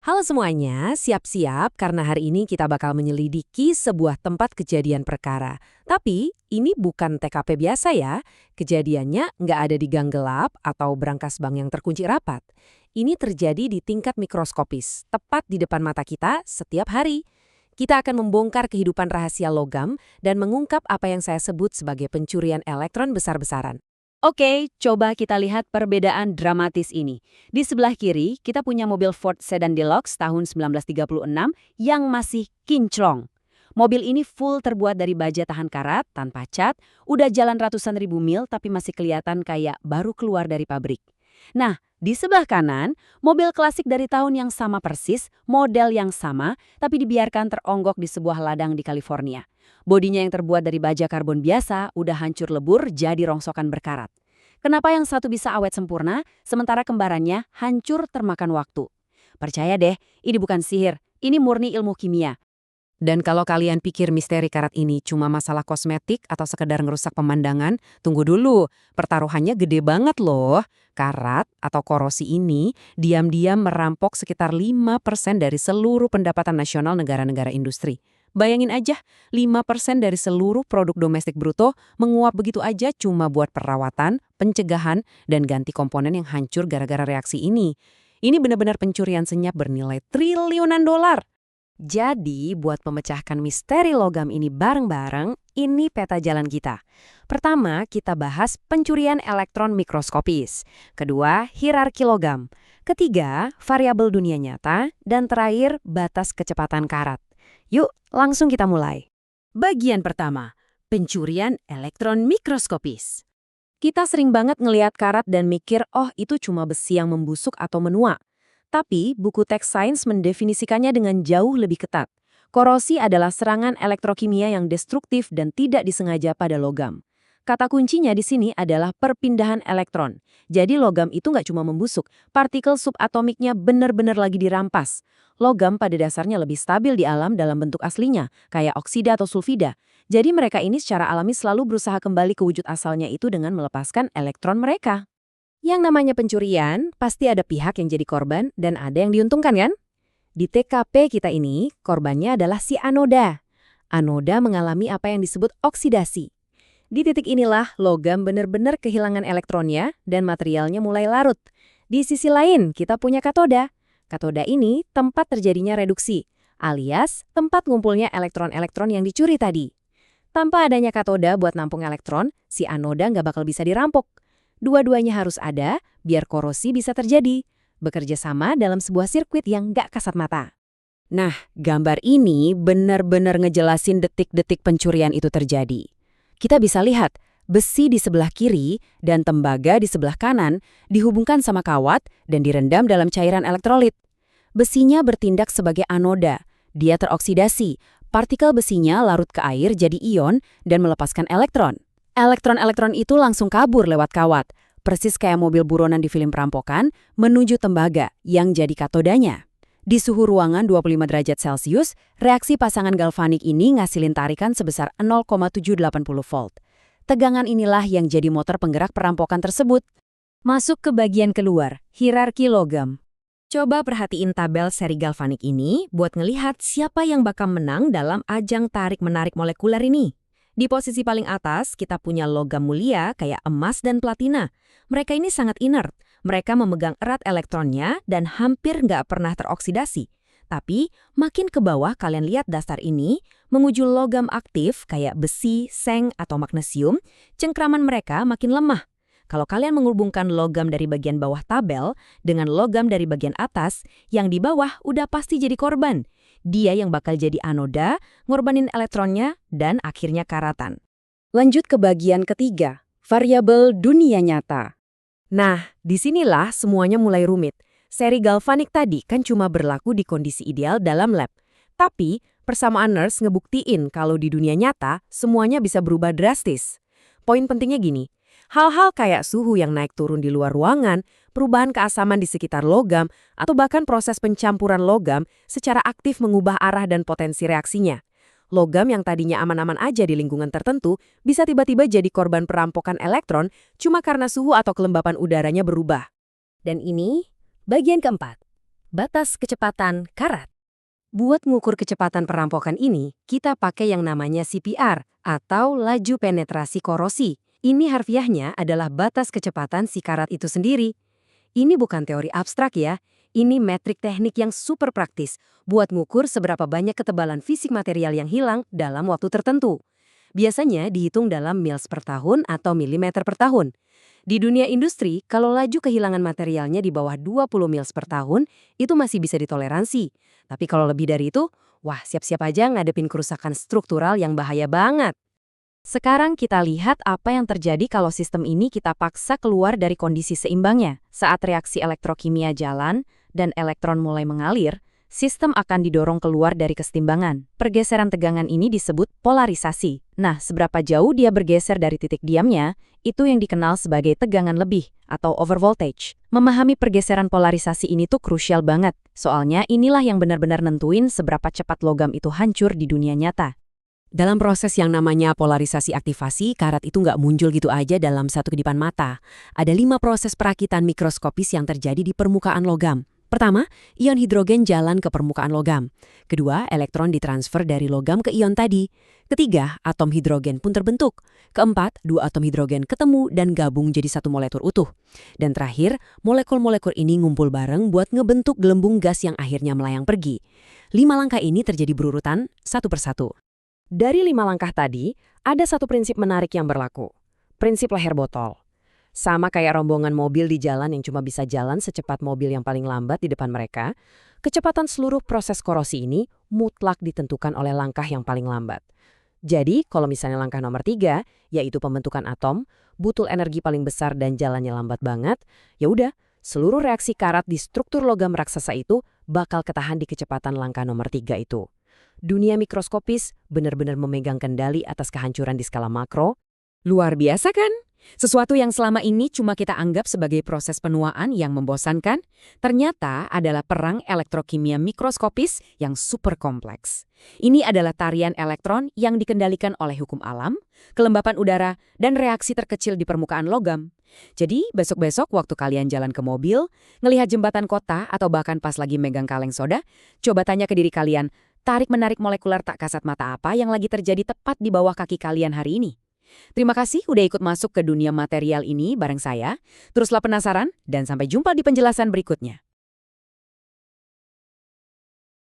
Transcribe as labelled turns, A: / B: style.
A: Halo semuanya, siap-siap karena hari ini kita bakal menyelidiki sebuah tempat kejadian perkara. Tapi ini bukan TKP biasa ya, kejadiannya nggak ada di gang gelap atau brankas bank yang terkunci rapat. Ini terjadi di tingkat mikroskopis, tepat di depan mata kita setiap hari. Kita akan membongkar kehidupan rahasia logam dan mengungkap apa yang saya sebut sebagai pencurian elektron besar-besaran.
B: Oke, coba kita lihat perbedaan dramatis ini. Di sebelah kiri, kita punya mobil Ford Sedan Deluxe tahun 1936 yang masih kinclong. Mobil ini full terbuat dari baja tahan karat, tanpa cat, udah jalan ratusan ribu mil tapi masih kelihatan kayak baru keluar dari pabrik. Nah, di sebelah kanan, mobil klasik dari tahun yang sama persis, model yang sama, tapi dibiarkan teronggok di sebuah ladang di California. Bodinya yang terbuat dari baja karbon biasa udah hancur lebur jadi rongsokan berkarat. Kenapa yang satu bisa awet sempurna, sementara kembarannya hancur termakan waktu? Percaya deh, ini bukan sihir, ini murni ilmu kimia.
A: Dan kalau kalian pikir misteri karat ini cuma masalah kosmetik atau sekedar ngerusak pemandangan, tunggu dulu, pertaruhannya gede banget loh. Karat atau korosi ini diam-diam merampok sekitar 5% dari seluruh pendapatan nasional negara-negara industri. Bayangin aja, 5% dari seluruh produk domestik bruto menguap begitu aja cuma buat perawatan, pencegahan, dan ganti komponen yang hancur gara-gara reaksi ini. Ini benar-benar pencurian senyap bernilai triliunan dolar. Jadi, buat memecahkan misteri logam ini bareng-bareng, ini peta jalan kita. Pertama, kita bahas pencurian elektron mikroskopis. Kedua, hierarki logam. Ketiga, variabel dunia nyata. Dan terakhir, batas kecepatan karat. Yuk, langsung kita mulai.
B: Bagian pertama, pencurian elektron mikroskopis.
A: Kita sering banget ngelihat karat dan mikir, oh itu cuma besi yang membusuk atau menua. Tapi, buku teks sains mendefinisikannya dengan jauh lebih ketat. Korosi adalah serangan elektrokimia yang destruktif dan tidak disengaja pada logam. Kata kuncinya di sini adalah perpindahan elektron. Jadi logam itu nggak cuma membusuk, partikel subatomiknya benar-benar lagi dirampas. Logam pada dasarnya lebih stabil di alam dalam bentuk aslinya, kayak oksida atau sulfida. Jadi mereka ini secara alami selalu berusaha kembali ke wujud asalnya itu dengan melepaskan elektron mereka. Yang namanya pencurian, pasti ada pihak yang jadi korban dan ada yang diuntungkan kan? Di TKP kita ini, korbannya adalah si anoda. Anoda mengalami apa yang disebut oksidasi. Di titik inilah logam benar-benar kehilangan elektronnya dan materialnya mulai larut. Di sisi lain, kita punya katoda. Katoda ini tempat terjadinya reduksi, alias tempat ngumpulnya elektron-elektron yang dicuri tadi. Tanpa adanya katoda buat nampung elektron, si anoda nggak bakal bisa dirampok. Dua-duanya harus ada biar korosi bisa terjadi. Bekerja sama dalam sebuah sirkuit yang nggak kasat mata. Nah, gambar ini benar-benar ngejelasin detik-detik pencurian itu terjadi. Kita bisa lihat, besi di sebelah kiri dan tembaga di sebelah kanan dihubungkan sama kawat dan direndam dalam cairan elektrolit. Besinya bertindak sebagai anoda. Dia teroksidasi. Partikel besinya larut ke air jadi ion dan melepaskan elektron. Elektron-elektron itu langsung kabur lewat kawat, persis kayak mobil buronan di film perampokan, menuju tembaga yang jadi katodanya. Di suhu ruangan 25 derajat Celcius, reaksi pasangan galvanik ini ngasilin tarikan sebesar 0,780 volt. Tegangan inilah yang jadi motor penggerak perampokan tersebut. Masuk ke bagian keluar, hierarki logam. Coba perhatiin tabel seri galvanik ini buat ngelihat siapa yang bakal menang dalam ajang tarik-menarik molekuler ini. Di posisi paling atas, kita punya logam mulia kayak emas dan platina. Mereka ini sangat inert. Mereka memegang erat elektronnya dan hampir nggak pernah teroksidasi. Tapi, makin ke bawah kalian lihat dasar ini, menuju logam aktif kayak besi, seng, atau magnesium, cengkraman mereka makin lemah. Kalau kalian menghubungkan logam dari bagian bawah tabel dengan logam dari bagian atas, yang di bawah udah pasti jadi korban. Dia yang bakal jadi anoda, ngorbanin elektronnya, dan akhirnya karatan. Lanjut ke bagian ketiga, variabel dunia nyata. Nah, disinilah semuanya mulai rumit. Seri galvanik tadi kan cuma berlaku di kondisi ideal dalam lab. Tapi, persamaan Nernst ngebuktiin kalau di dunia nyata, semuanya bisa berubah drastis. Poin pentingnya gini, hal-hal kayak suhu yang naik turun di luar ruangan, perubahan keasaman di sekitar logam, atau bahkan proses pencampuran logam secara aktif mengubah arah dan potensi reaksinya. Logam yang tadinya aman-aman aja di lingkungan tertentu bisa tiba-tiba jadi korban perampokan elektron cuma karena suhu atau kelembapan udaranya berubah. Dan ini bagian keempat,
B: Batas kecepatan karat.
A: Buat ngukur kecepatan perampokan ini, kita pakai yang namanya CPR atau laju penetrasi korosi. Ini harfiahnya adalah batas kecepatan si karat itu sendiri. Ini bukan teori abstrak ya, ini metrik teknik yang super praktis buat ngukur seberapa banyak ketebalan fisik material yang hilang dalam waktu tertentu. Biasanya dihitung dalam mils per tahun atau milimeter per tahun. Di dunia industri, kalau laju kehilangan materialnya di bawah 20 mils per tahun, itu masih bisa ditoleransi. Tapi kalau lebih dari itu, wah siap-siap aja ngadepin kerusakan struktural yang bahaya banget. Sekarang kita lihat apa yang terjadi kalau sistem ini kita paksa keluar dari kondisi seimbangnya. Saat reaksi elektrokimia jalan dan elektron mulai mengalir, sistem akan didorong keluar dari kesetimbangan. Pergeseran tegangan ini disebut polarisasi. Nah, seberapa jauh dia bergeser dari titik diamnya, itu yang dikenal sebagai tegangan lebih atau overvoltage. Memahami pergeseran polarisasi ini tuh krusial banget. Soalnya inilah yang benar-benar nentuin seberapa cepat logam itu hancur di dunia nyata. Dalam proses yang namanya polarisasi aktivasi, karat itu nggak muncul gitu aja dalam satu kedipan mata. Ada 5 proses perakitan mikroskopis yang terjadi di permukaan logam. Pertama, ion hidrogen jalan ke permukaan logam. Kedua, elektron ditransfer dari logam ke ion tadi. Ketiga, atom hidrogen pun terbentuk. Keempat, 2 atom hidrogen ketemu dan gabung jadi satu molekul utuh. Dan terakhir, molekul-molekul ini ngumpul bareng buat ngebentuk gelembung gas yang akhirnya melayang pergi. 5 langkah ini terjadi berurutan satu persatu. Dari 5 langkah tadi, ada satu prinsip menarik yang berlaku. Prinsip leher botol. Sama kayak rombongan mobil di jalan yang cuma bisa jalan secepat mobil yang paling lambat di depan mereka, kecepatan seluruh proses korosi ini mutlak ditentukan oleh langkah yang paling lambat. Jadi, kalau misalnya langkah nomor 3, yaitu pembentukan atom, butuh energi paling besar dan jalannya lambat banget, ya udah, seluruh reaksi karat di struktur logam raksasa itu bakal ketahan di kecepatan langkah nomor 3 itu. Dunia mikroskopis benar-benar memegang kendali atas kehancuran di skala makro. Luar biasa kan? Sesuatu yang selama ini cuma kita anggap sebagai proses penuaan yang membosankan, ternyata adalah perang elektrokimia mikroskopis yang super kompleks. Ini adalah tarian elektron yang dikendalikan oleh hukum alam, kelembapan udara, dan reaksi terkecil di permukaan logam. Jadi, besok-besok waktu kalian jalan ke mobil, ngelihat jembatan kota, atau bahkan pas lagi megang kaleng soda, coba tanya ke diri kalian, tarik-menarik molekuler tak kasat mata apa yang lagi terjadi tepat di bawah kaki kalian hari ini? Terima kasih udah ikut masuk ke dunia material ini bareng saya. Teruslah penasaran dan sampai jumpa di penjelasan berikutnya.